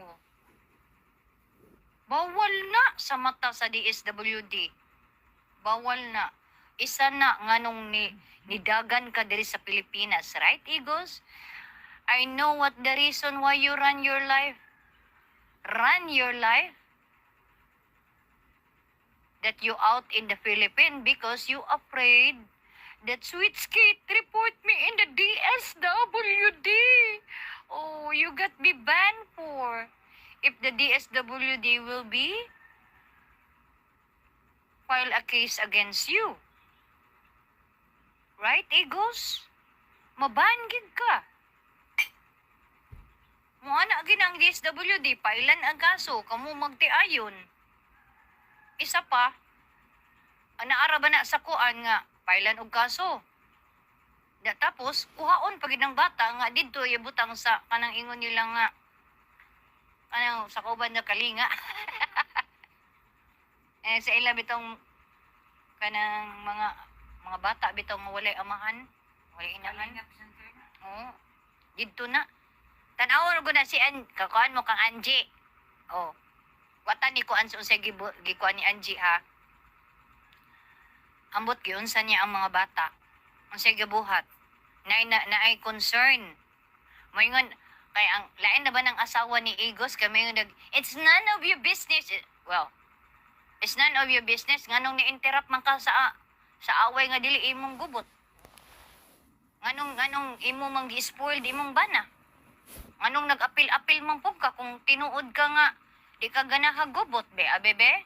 Oh. Bawal na sa mata sa DSWD. Bawal na. Isa na nganong nidagan ka diri sa Pilipinas, right, Igos? I know what the reason why you run your life. Run your life. That you out in the Philippines because you afraid that Sweet Skate report me in the DSWD. Oh, you got me banned for. If the DSWD will be file a case against you. Right, Igos? Mabangid ka. Mo ana ginang DSWD, pailan ang kaso, kamu magtiayon. Isa pa, anaara ba na sa kuan nga, pailan og kaso. Da tapos, kuhaon pagid ng bata nga didto ibutang sa kanang ingon nila nga, kanang sa kauban na kalinga. Sa ila bitong kanang mga bata bitong walay amahan, walay inahan. Oo. Didto na. Tan-awon ko na si kakuan mo kang Angie. Oh. Watan ni kuan sa unsay gikuan ni Angie ha. Ambot gyud unsa niya ang mga bata. Unsay gibuhat. Naay concern. Moingon kay ang lain na ba ng asawa ni Igos kami yung it's none of your business. Well, it's none of your business nganong ni-interrupt man ka sa away nga dili imong gubot. Nganong imo mang gi-spoil di imong bana. Nganong nag-apil-apil man pug ka kung tinuod ka nga di ka ganaha gubot be, abebe?